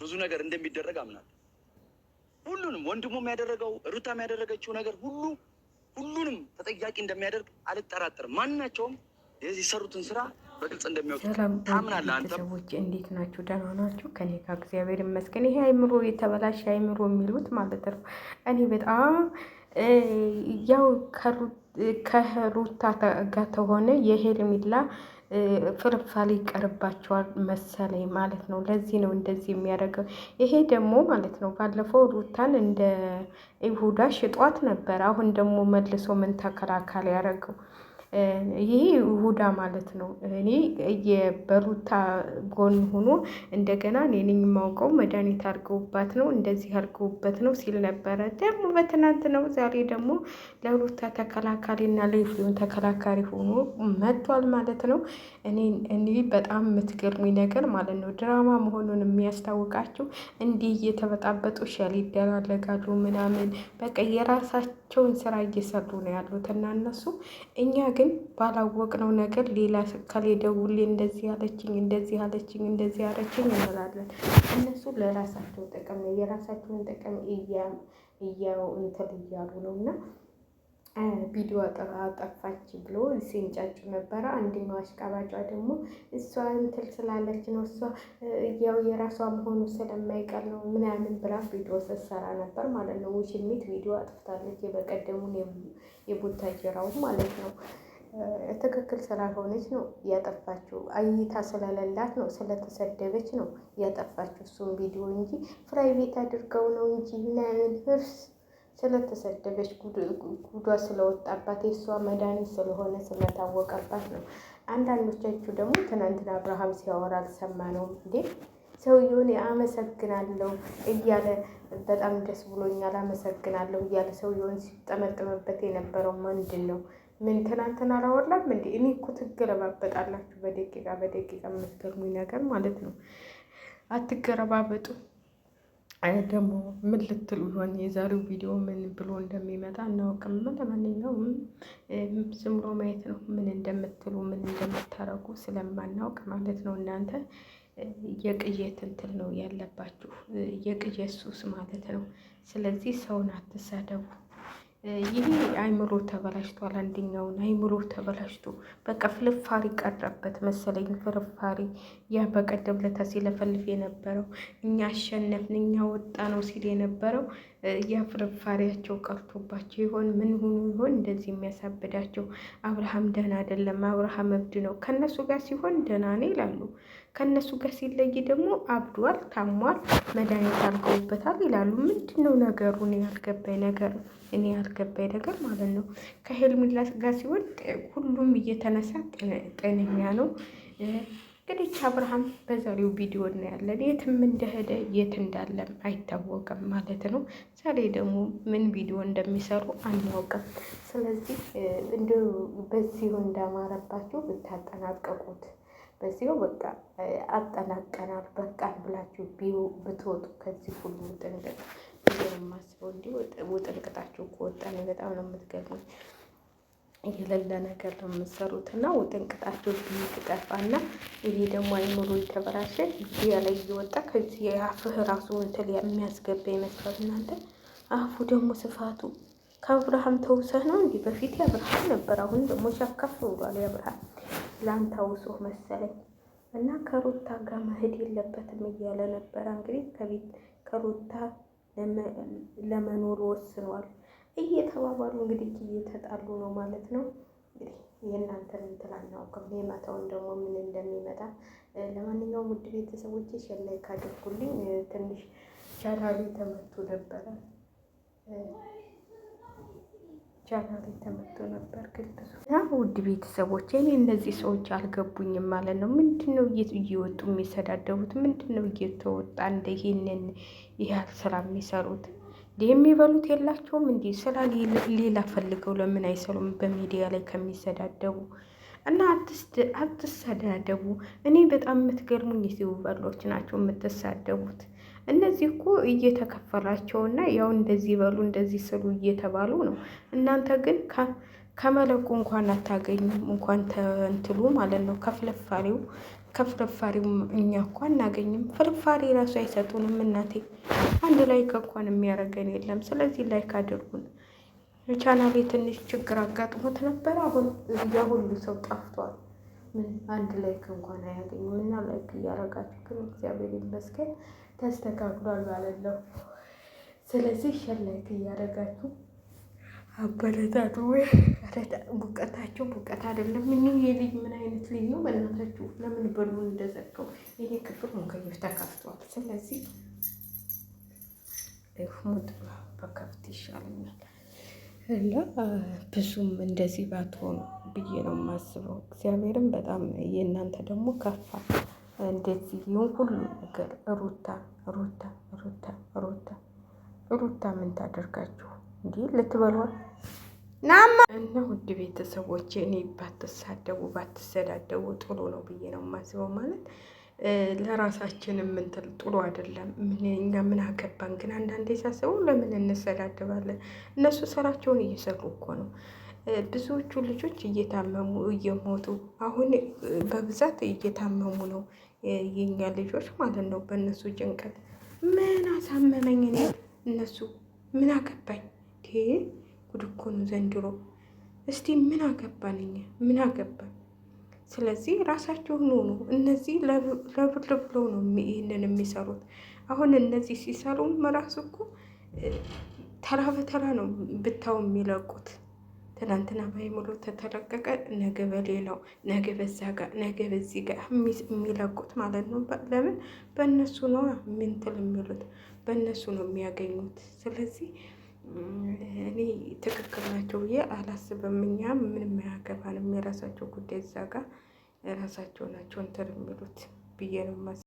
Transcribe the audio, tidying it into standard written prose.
ብዙ ነገር እንደሚደረግ አምናለሁ። ሁሉንም ወንድሙም ያደረገው ሩታም ያደረገችው ነገር ሁሉንም ተጠያቂ እንደሚያደርግ አልጠራጠርም። ማናቸውም የሰሩትን ስራ በግልጽ እንደሚያውቁ ታምናለህ አንተ? ቤተሰቦች እንዴት ናችሁ? ደህና ናችሁ? ከኔ ጋር እግዚአብሔር ይመስገን። ይሄ አይምሮ የተበላሸ አይምሮ የሚሉት ማለት ነው። እኔ በጣም ያው ከሩታ ጋር ተሆነ የሄርሜላ ፍርፋሪ ይቀርባቸዋል መሰለኝ ማለት ነው። ለዚህ ነው እንደዚህ የሚያደርገው። ይሄ ደግሞ ማለት ነው ባለፈው ሩታን እንደ ይሁዳ ሽጧት ነበር። አሁን ደግሞ መልሶ ምን ተከላካል ያደረገው ይሄ ይሁዳ ማለት ነው። እኔ በሩታ ጎን ሆኖ እንደገና እኔ ነኝ የማውቀው መድኃኒት አድርገውባት ነው እንደዚህ አድርገውበት ነው ሲል ነበረ። ደግሞ በትናንት ነው ዛሬ ደግሞ ለሩታ ተከላካሪና ለኤፍሬም ተከላካሪ ሆኖ መጥቷል ማለት ነው። እኔ በጣም የምትገርሙኝ ነገር ማለት ነው ድራማ መሆኑን የሚያስታውቃቸው እንዲህ እየተበጣበጡ ሸል ይደላለጋሉ ምናምን በቃ የራሳቸውን ስራ እየሰሩ ነው ያሉት እና እነሱ እኛ ግን ባላወቅነው ነገር ሌላ ከሌ ደውሌ እንደዚህ ያለችኝ እንደዚህ ያለችኝ እንደዚህ ያለችኝ እንላለን። እነሱ ለራሳቸው ጥቅም የራሳቸውን ጥቅም እያው እንትን እያሉ ነው እና ቪዲዮ አጠፋች ብሎ ሲንጫጩ ነበረ። አንደኛው አሽቃባጯ ደግሞ እሷ እንትን ስላለች ነው እሷ ያው የራሷ መሆኑ ስለማይቀር ነው ምናምን ብላ ቪዲዮ ስትሰራ ነበር ማለት ነው። ውሽሚት ቪዲዮ አጥፍታለች። የበቀደሙን የቡታጀራው ማለት ነው። ትክክል ስላልሆነች ነው ያጠፋችው። እይታ ስለሌላት ነው ስለተሰደበች ነው ያጠፋችው እሱም ቪዲዮ እንጂ ፕራይቬት አድርገው ነው እንጂ ምናምን እርስ ስለተሰደበች ጉዷ ስለወጣባት የእሷ መድኃኒት ስለሆነ ስለታወቀባት ነው። አንዳንዶቻችሁ ደግሞ ትናንትና አብርሃም ሲያወራ አልሰማነውም እንዴ? ሰውየውን አመሰግናለሁ እያለ በጣም ደስ ብሎኛል አመሰግናለሁ እያለ ሰውየውን ሲጠመጥምበት የነበረው ምንድን ነው? ምን ትናንትና አላወራም እንዴ? እኔ እኮ ትገለባበጣላችሁ በደቂቃ የምትገርሙኝ ነገር ማለት ነው። አትገረባበጡ። ደግሞ ምን ልትሉ ይሆን? የዛሬው ቪዲዮ ምን ብሎ እንደሚመጣ እናውቅም። ለማንኛውም ዝም ብሎ ማየት ነው። ምን እንደምትሉ ምን እንደምታረጉ ስለማናውቅ ማለት ነው። እናንተ የቅየት እንትን ነው ያለባችሁ፣ የቅየት ሱስ ማለት ነው። ስለዚህ ሰውን አትሳደቡ። ይሄ አይምሮ ተበላሽቷል። አንደኛውን አይምሮ ተበላሽቶ በቃ ፍርፋሪ ቀረበት መሰለኝ። ፍርፋሪ ያ በቀደም ለታ ሲለፈልፍ የነበረው እኛ አሸነፍን እኛ ወጣ ነው ሲል የነበረው ያ ፍርፋሪያቸው ቀርቶባቸው ይሆን ምን ሆኖ ይሆን እንደዚህ የሚያሳብዳቸው? አብርሃም ደህና አይደለም፣ አብርሃም እብድ ነው። ከነሱ ጋር ሲሆን ደህና ነው ይላሉ። ከነሱ ጋር ሲለይ ደግሞ አብዷል፣ ታሟል፣ መድኃኒት አድርገውበታል ይላሉ። ምንድን ነው ነገሩ? እኔ ያልገባኝ ነገር ማለት ነው። ከሄርሜላ ጋር ሲሆን ሁሉም እየተነሳ ጤነኛ ነው። እንግዲህ አብርሃም በዛሬው ቪዲዮ እናያለን። የትም እንደሄደ የት እንዳለም አይታወቅም ማለት ነው። ዛሬ ደግሞ ምን ቪዲዮ እንደሚሰሩ አናውቅም። ስለዚህ እንደው በዚሁ እንዳማረባችሁ ብታጠናቀቁት፣ በዚሁ በቃ አጠናቀናል በቃን ብላችሁ ብትወጡ ከዚህ ሁሉ ጥንቅጥ ማስበው እንዲህ ውጥንቅጣችሁ ከወጣን በጣም ነው የምትገርሙኝ። የሌለ ነገር ነው የምትሰሩት እና ውጥንቅጣችሁ ትጠፋና ይሄ ደግሞ አይምሮ የተበላሸ እዚህ ላይ እየወጣ ከዚህ አፍህ ራሱ እንትን የሚያስገባ ይመስላል። እናንተ አፉ ደግሞ ስፋቱ ከአብርሃም ተውሰህ ነው እንዲህ በፊት የአብርሃም ነበር፣ አሁን ደግሞ ሸከፍ ብሏል የአብርሃም ለአንተ አውሶህ መሰለኝ። እና ከሩታ ጋር መሄድ የለበትም እያለ ነበረ። እንግዲህ ከሩታ ለመኖር ወስኗል እየተባባሉ እንግዲህ እየተጣሉ ነው ማለት ነው። እንግዲህ የእናንተን እንትን አናውቅም፣ የማታውን ደግሞ ምን እንደሚመጣ። ለማንኛውም ውድ ቤተሰቦች ሸላይ ካደርጉልኝ ትንሽ ቻናሌ ተመቶ ነበረ ግን ብዙ ውድ ቤተሰቦች እኔ እነዚህ ሰዎች አልገቡኝም ማለት ነው። ምንድን ነው እየወጡ የሚሰዳደቡት? ምንድን ነው እየተወጣ እንደ ይሄንን ያህል ስራ የሚሰሩት? የሚበሉት የላቸውም እንዲህ ስራ ሌላ ፈልገው ለምን አይሰሩም? በሚዲያ ላይ ከሚሰዳደቡ እና አትሰዳደቡ። እኔ በጣም የምትገርሙኝ ዩቲዩበሮች ናቸው የምትሳደቡት። እነዚህ እኮ እየተከፈላቸውና ያው እንደዚህ በሉ እንደዚህ ስሉ እየተባሉ ነው። እናንተ ግን ከመለቁ እንኳን አታገኙም፣ እንኳን ተንትሉ ማለት ነው። ከፍለፋሪው ከፍርፋሪው እኛ እኮ አናገኝም። ፍርፋሪ ራሱ አይሰጡንም እናቴ። አንድ ላይክ እንኳን የሚያደርገን የለም። ስለዚህ ላይክ አድርጉን። ቻናሌ ትንሽ ችግር አጋጥሞት ነበር። አሁን የሁሉ ሰው ጠፍቷል። ምን አንድ ላይክ እንኳን አያገኝም። እና ላይክ እያደረጋችሁ ግን እግዚአብሔር ይመስገን ተስተካክሏል ማለት ነው። ስለዚህ ሸር ላይክ እያደረጋችሁ አበረታቱ። ሙቀታችሁ ሙቀት አይደለም። ምን የልጅ ምን አይነት ልጅ ነው? በእናታችሁ ለምን በሩን እንደዘጋው? ይሄ ክፍል ሙከይፍ ተከፍቷል። ስለዚህ ሙጥ በከፍት ይሻለኛል እና ብዙም እንደዚህ ባትሆኑ ብዬ ነው የማስበው። እግዚአብሔርም በጣም የእናንተ ደግሞ ከፋ። እንደዚህ ነው ሁሉ ነገር ሩታ ሩታ ሩታ ሩታ ሩታ ምን ታደርጋችሁ እንዲህ ልትበሏል? ናማ እና ውድ ቤተሰቦቼ እኔ ባትሳደቡ ባትሰዳደቡ ጥሩ ነው ብዬ ነው የማስበው። ማለት ለራሳችን የምንትል ጥሩ አይደለም። እኛ ምን አገባን? ግን አንዳንዴ ሳስበው ለምን እንሰዳደባለን? እነሱ ስራቸውን እየሰሩ እኮ ነው። ብዙዎቹ ልጆች እየታመሙ እየሞቱ አሁን በብዛት እየታመሙ ነው የኛ ልጆች ማለት ነው። በእነሱ ጭንቀት ምን አሳመመኝ እኔ እነሱ ምን አገባኝ? ጉድ እኮ ነው ዘንድሮ። እስቲ ምን አገባን እኛ ምን አገባን? ስለዚህ ራሳቸውን ሆኑ። እነዚህ ለብር ብለው ነው ይህንን የሚሰሩት። አሁን እነዚህ ሲሰሩም ራሱ እኮ ተራ በተራ ነው ብታው የሚለቁት። ትናንትና ባይሙሉ ተተለቀቀ፣ ነገ በሌላው፣ ነገ በዛ ጋር፣ ነገ በዚህ ጋር የሚለቁት ማለት ነው። ለምን? በእነሱ ነው ምንትል የሚሉት፣ በእነሱ ነው የሚያገኙት። ስለዚህ እኔ ትክክል ናቸው ብዬ አላስብም። እኛ ምንም አያገባንም። የራሳቸው ጉዳይ እዛ ጋር ራሳቸው ናቸው እንትን የሚሉት ብዬ ነው።